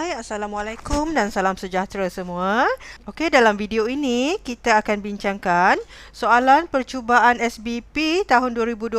Hai, Assalamualaikum dan salam sejahtera semua. Okey, dalam video ini kita akan bincangkan soalan percubaan SBP tahun 2020,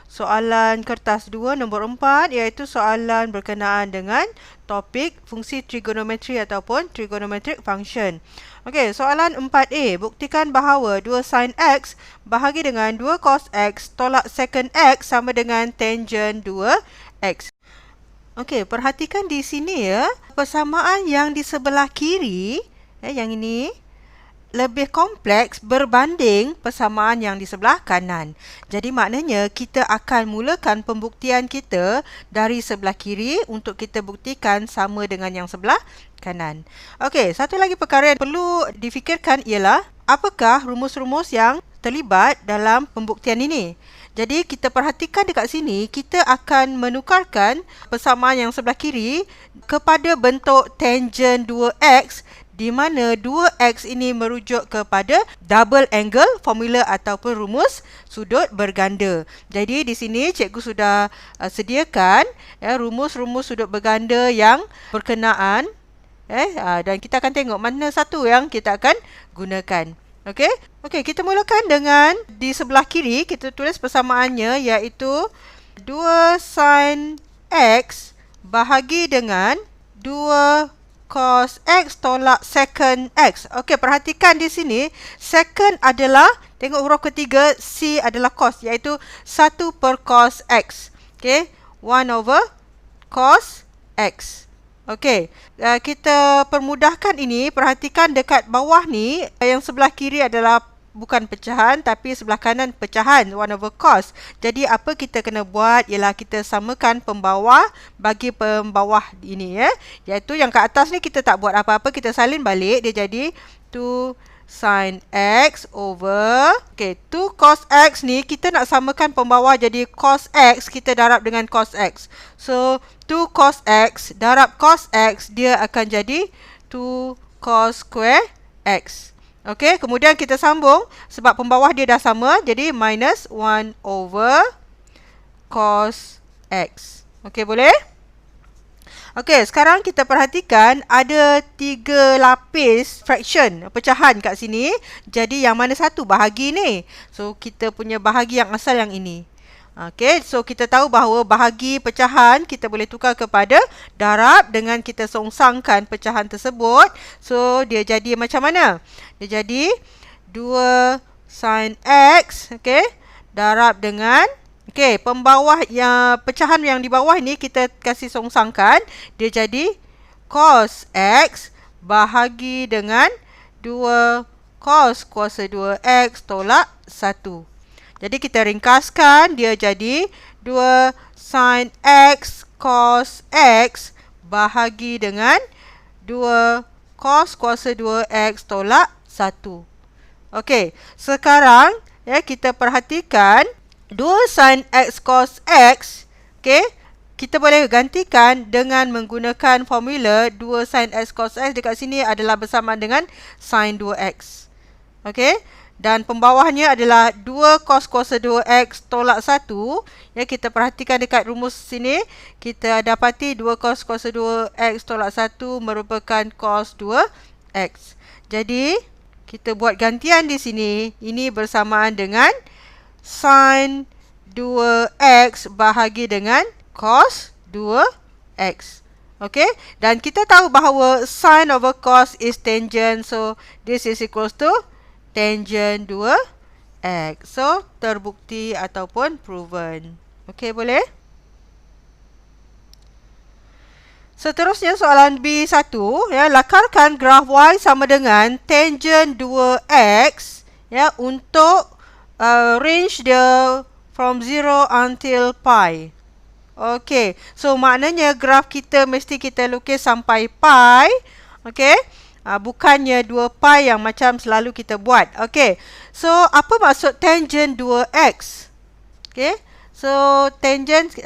soalan kertas 2 nombor 4 iaitu soalan berkenaan dengan topik fungsi trigonometri ataupun trigonometric function. Okey, soalan 4A, buktikan bahawa 2 sin X bahagi dengan 2 cos X tolak secant X sama dengan tangent 2X. Okey, perhatikan di sini ya, persamaan yang di sebelah kiri, yang ini, lebih kompleks berbanding persamaan yang di sebelah kanan. Jadi maknanya kita akan mulakan pembuktian kita dari sebelah kiri untuk kita buktikan sama dengan yang sebelah kanan. Okey, satu lagi perkara yang perlu difikirkan ialah apakah rumus-rumus yang terlibat dalam pembuktian ini. Jadi kita perhatikan dekat sini, kita akan menukarkan persamaan yang sebelah kiri kepada bentuk tangent 2x di mana 2x ini merujuk kepada double angle formula ataupun rumus sudut berganda. Jadi di sini cikgu sudah sediakan rumus-rumus sudut berganda yang berkenaan dan kita akan tengok mana satu yang kita akan gunakan. Okey, kita mulakan dengan di sebelah kiri kita tulis persamaannya iaitu 2 sin X bahagi dengan 2 cos X tolak secant X. Okey, perhatikan di sini secant adalah, tengok huruf ketiga, C adalah cos iaitu 1 per cos X. Okey, 1 over cos X. Okey, kita permudahkan ini. Perhatikan dekat bawah ni, yang sebelah kiri adalah bukan pecahan tapi sebelah kanan pecahan 1 over cos. Jadi apa kita kena buat ialah kita samakan pembawah bagi pembawah ini iaitu yang kat atas ni kita tak buat apa-apa, kita salin balik, dia jadi 2 sin X over 2 cos X ni kita nak samakan pembawah jadi cos X, kita darab dengan cos X. So 2 cos X darab cos X, dia akan jadi 2 cos square X. Okey, kemudian kita sambung sebab pembawah dia dah sama, jadi minus 1 over cos X. Okey, boleh? Okey, sekarang kita perhatikan ada 3 lapis fraction, pecahan kat sini. Jadi yang mana satu bahagi ni? So kita punya bahagi yang asal yang ini. Okey, so kita tahu bahawa bahagi pecahan kita boleh tukar kepada darab dengan kita songsangkan pecahan tersebut. So dia jadi macam mana? Dia jadi 2 sin X, darab dengan pembawah yang pecahan yang di bawah ni kita kasih songsangkan, dia jadi cos X bahagi dengan 2 cos kuasa 2X tolak 1. Jadi kita ringkaskan, dia jadi 2 sin X cos X bahagi dengan 2 cos kuasa 2X tolak 1. Okey, sekarang kita perhatikan 2 sin X cos X, kita boleh gantikan dengan menggunakan formula 2 sin X cos X dekat sini adalah bersamaan dengan sin 2X. Dan pembawahnya adalah 2 cos kuasa 2X tolak 1. Kita perhatikan dekat rumus sini, kita dapati 2 cos kuasa 2X tolak 1 merupakan cos 2X. Jadi, kita buat gantian di sini, ini bersamaan dengan sin 2x bahagi dengan cos 2x. Okey, dan kita tahu bahawa sin over cos is tangent, so this is equals to tangent 2x. So terbukti ataupun proven. Okey, boleh? Seterusnya soalan B1, lakarkan graf y sama dengan tangent 2x untuk range dia from 0 until pi. Okey, so maknanya graf kita mesti kita lukis sampai pi. Bukannya 2 pi yang macam selalu kita buat. Okey, so apa maksud tangent 2x? So tangent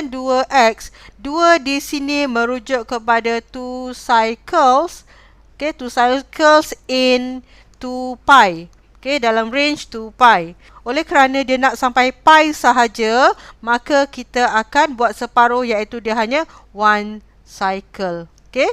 2x, 2 di sini merujuk kepada 2 cycles. 2 cycles in 2 pi. Dalam range 2 pi. Oleh kerana dia nak sampai pi sahaja, maka kita akan buat separuh iaitu dia hanya 1 cycle. Okay.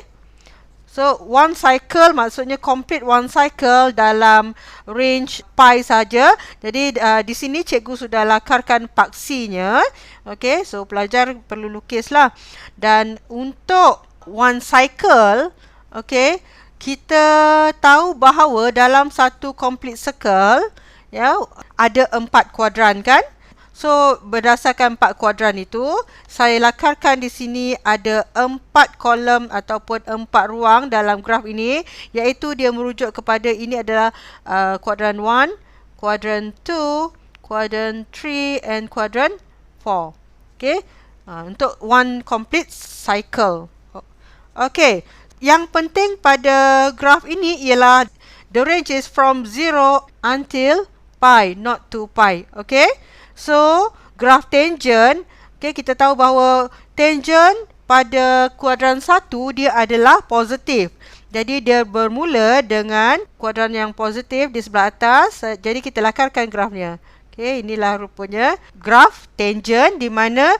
So, one cycle maksudnya complete one cycle dalam range pi saja. Jadi, di sini cikgu sudah lakarkan paksinya. Okay, so pelajar perlu lukislah. Dan untuk one cycle, okay, kita tahu bahawa dalam satu complete circle, ya, ada 4 kuadran kan? So, berdasarkan 4 kuadran itu, saya lakarkan di sini ada 4 kolom ataupun 4 ruang dalam graf ini, iaitu dia merujuk kepada ini adalah kuadran 1, kuadran 2, kuadran 3 and kuadran 4. Okay, untuk one complete cycle. Okay, yang penting pada graf ini ialah the range is from 0 until pi, not to pi. Okay. So, graf tangent, okay, kita tahu bahawa tangent pada kuadran 1 dia adalah positif. Jadi, dia bermula dengan kuadran yang positif di sebelah atas. Jadi, kita lakarkan grafnya. Okay, inilah rupanya graf tangent di mana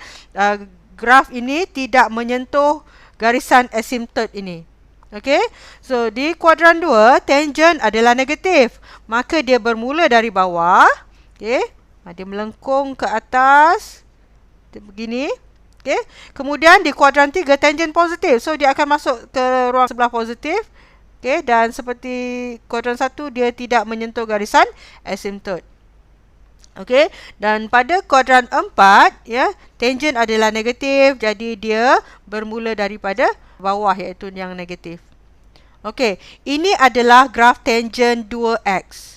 graf ini tidak menyentuh garisan asymptote ini. Okay, so di kuadran 2, tangent adalah negatif. Maka, dia bermula dari bawah. Okay. Dia melengkung ke atas begini. Okay. Kemudian di kuadran 3 tangent positif. So dia akan masuk ke ruang sebelah positif. Okay. Dan seperti kuadran 1 dia tidak menyentuh garisan asymptote. Okay. Dan pada kuadran 4 ya, tangent adalah negatif. Jadi dia bermula daripada bawah iaitu yang negatif. Okay. Ini adalah graf tangent 2x.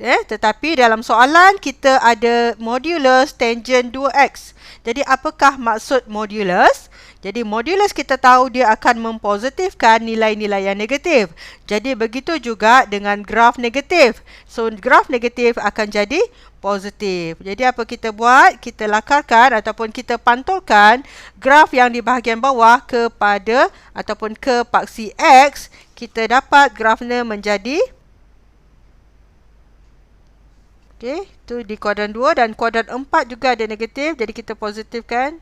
Tetapi dalam soalan kita ada modulus tangent 2x. Jadi apakah maksud modulus? Jadi modulus kita tahu dia akan mempositifkan nilai-nilai yang negatif. Jadi begitu juga dengan graf negatif. So graf negatif akan jadi positif. Jadi apa kita buat? Kita lakarkan ataupun kita pantulkan graf yang di bahagian bawah kepada ataupun ke paksi x. Kita dapat grafnya menjadi, okay, itu di kuadran 2 dan kuadran 4 juga ada negatif. Jadi kita positifkan.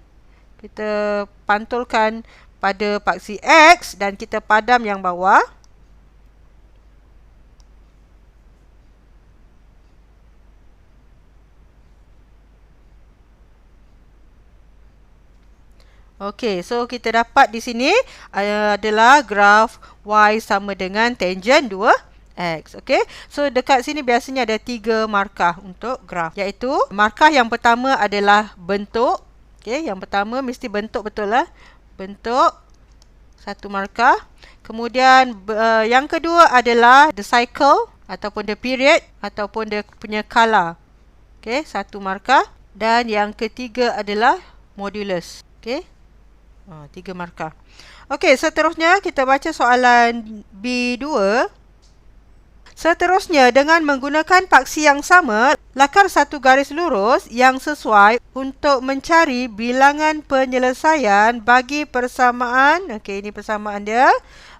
Kita pantulkan pada paksi X dan kita padam yang bawah. Okey, so kita dapat di sini adalah graf Y sama dengan tangent 2x. Okey, so dekat sini biasanya ada 3 markah untuk graf, iaitu markah yang pertama adalah bentuk. Okey, yang pertama mesti bentuk betul lah. Bentuk, satu markah. Kemudian yang kedua adalah the cycle ataupun the period ataupun dia punya color. Okey, satu markah. Dan yang ketiga adalah modulus. Okey. 3 markah. Okey, seterusnya kita baca soalan B2. Seterusnya, dengan menggunakan paksi yang sama, lakar satu garis lurus yang sesuai untuk mencari bilangan penyelesaian bagi persamaan. Okey, ini persamaan dia.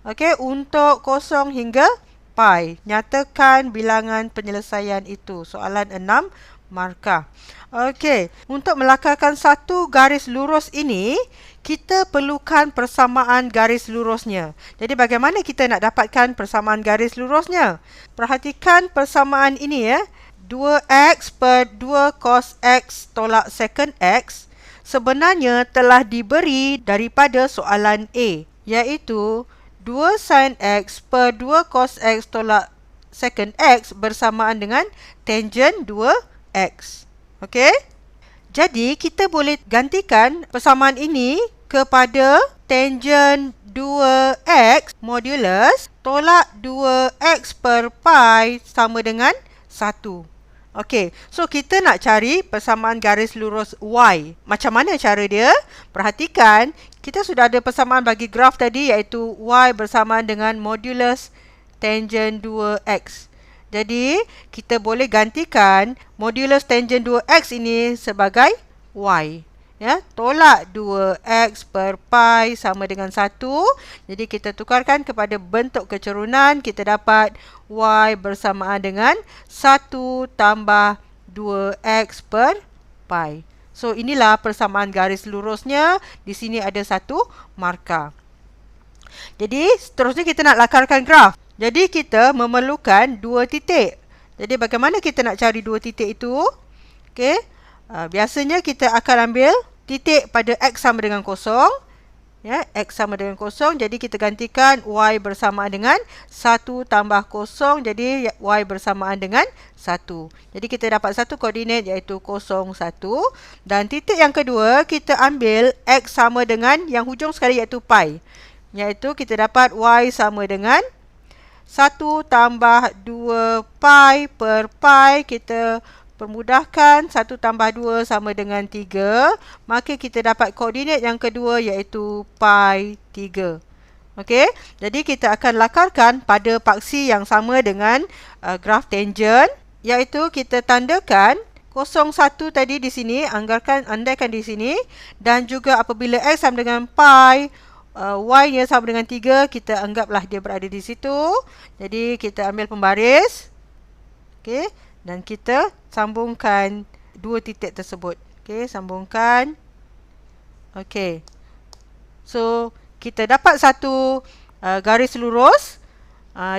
Okey, untuk 0 hingga pi. Nyatakan bilangan penyelesaian itu. Soalan 6 markah. Okey, untuk melakarkan satu garis lurus ini, kita perlukan persamaan garis lurusnya. Jadi bagaimana kita nak dapatkan persamaan garis lurusnya? Perhatikan persamaan ini ya. 2x per 2 cos x tolak secant x sebenarnya telah diberi daripada soalan A, iaitu 2 sin x per 2 cos x tolak secant x bersamaan dengan tangent 2x. Okey? Jadi kita boleh gantikan persamaan ini kepada tangent 2x modulus tolak 2x per pi sama dengan 1. Okey, so kita nak cari persamaan garis lurus y. Macam mana cara dia? Perhatikan, kita sudah ada persamaan bagi graf tadi, iaitu y bersamaan dengan modulus tangent 2x. Jadi, kita boleh gantikan modulus tangent 2x ini sebagai y. Ya, tolak 2x per pi sama dengan 1. Jadi, kita tukarkan kepada bentuk kecerunan. Kita dapat y bersamaan dengan 1 tambah 2x per pi. So, inilah persamaan garis lurusnya. Di sini ada satu markah. Jadi seterusnya kita nak lakarkan graf. Jadi kita memerlukan 2 titik. Jadi bagaimana kita nak cari 2 titik itu? Okey. Biasanya kita akan ambil titik pada X sama dengan 0. Ya, X sama dengan 0. Jadi kita gantikan Y bersamaan dengan 1 tambah 0. Jadi Y bersamaan dengan 1. Jadi kita dapat satu koordinat iaitu 0, 1. Dan titik yang kedua kita ambil X sama dengan yang hujung sekali iaitu pi. Iaitu kita dapat Y sama dengan 1 tambah 2 pi per pi. Kita permudahkan, 1 tambah 2 sama dengan 3. Maka kita dapat koordinat yang kedua iaitu pi 3. Okey, jadi kita akan lakarkan pada paksi yang sama dengan graf tangent. Iaitu kita tandakan 0, 1 tadi di sini, andaikan di sini. Dan juga apabila X sama dengan pi, Y-nya sama dengan 3, kita anggaplah dia berada di situ. Jadi kita ambil pembaris. Okey. Dan kita sambungkan 2 titik tersebut. Okey, sambungkan. Okey. So, kita dapat satu garis lurus.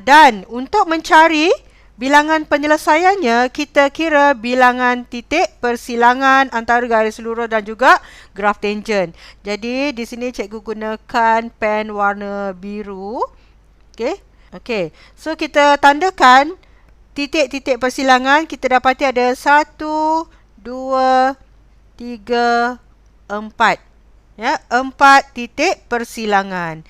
Dan untuk mencari bilangan penyelesaiannya, kita kira bilangan titik persilangan antara garis lurus dan juga graf tangent. Jadi, di sini cikgu gunakan pen warna biru. Okey. Okey. So, kita tandakan titik-titik persilangan. Kita dapati ada 1, 2, 3, 4. Ya, 4 titik persilangan.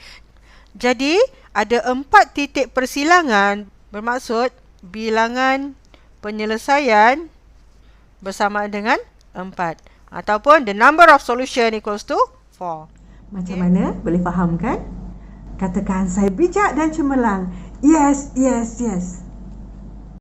Jadi, ada 4 titik persilangan bermaksud bilangan penyelesaian bersamaan dengan 4. Ataupun the number of solution equals to 4. Macam mana? Boleh faham kan? Katakan saya bijak dan cemerlang. Yes, yes, yes.